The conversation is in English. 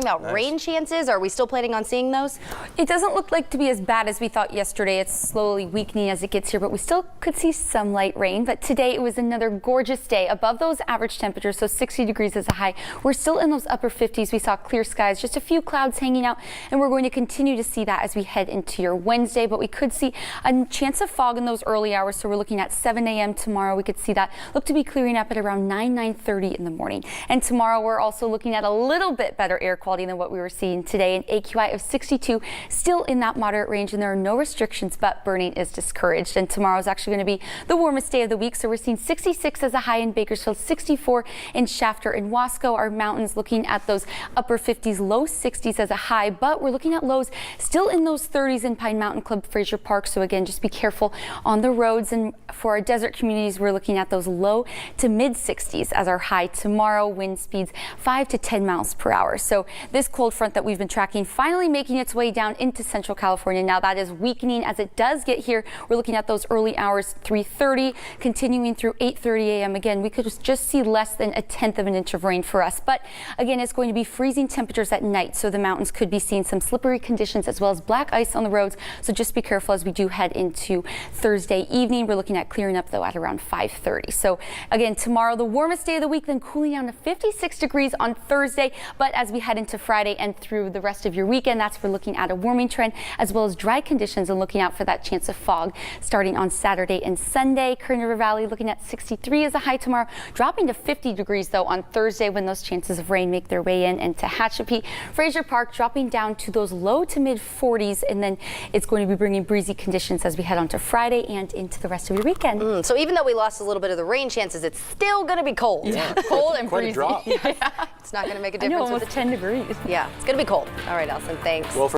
About rain chances, are we still planning on seeing those? It doesn't look like to be as bad as we thought yesterday. It's slowly weakening as it gets here, but we still could see some light rain. But today it was another gorgeous day above those average temperatures, so 60 degrees is a high. We're still in those upper 50s. We saw clear skies, just a few clouds hanging out, and we're going to continue to see that as we head into your Wednesday. But we could see a chance of fog in those early hours, so we're looking at 7 a.m. tomorrow. We could see that look to be clearing up at around 9:30 in the morning. And tomorrow we're also looking at a little bit better air quality than what we were seeing today. An AQI of 62, still in that moderate range, and there are no restrictions, but burning is discouraged. And tomorrow is actually going to be the warmest day of the week, so we're seeing 66 as a high in Bakersfield, 64 in Shafter and Wasco. Our mountains looking at those upper 50s, low 60s as a high, but we're looking at lows still in those 30s in Pine Mountain Club, Fraser Park. So again, just be careful on the roads. And for our desert communities, we're looking at those low to mid 60s as our high tomorrow. Wind speeds 5 to 10 miles per hour. So this cold front that we've been tracking finally making its way down into central California. Now that is weakening as it does get here. We're looking at those early hours, 3:30, continuing through 8:30 a.m. Again, we could just see less than 1/10 of an inch of rain for us. But again, it's going to be freezing temperatures at night, so the mountains could be seeing some slippery conditions as well as black ice on the roads. So just be careful as we do head into Thursday evening. We're looking at clearing up though at around 5:30. So again, tomorrow the warmest day of the week, then cooling down to 56 degrees on Thursday. But as we head into Friday and through the rest of your weekend, that's for looking at a warming trend as well as dry conditions and looking out for that chance of fog starting on Saturday and Sunday. Kern River Valley looking at 63 as a high tomorrow, dropping to 50 degrees though on Thursday when those chances of rain make their way in. And Tehachapi, Fraser Park dropping down to those low to mid 40s, and then it's going to be bringing breezy conditions as we head on to Friday and into the rest of your weekend. So even though we lost a little bit of the rain chances, it's still going to be cold. Yeah, cold and Quite breezy. a drop. It's not going to make a difference. Almost 10 degrees. Yeah, it's going to be cold. All right, Allison, thanks. Well,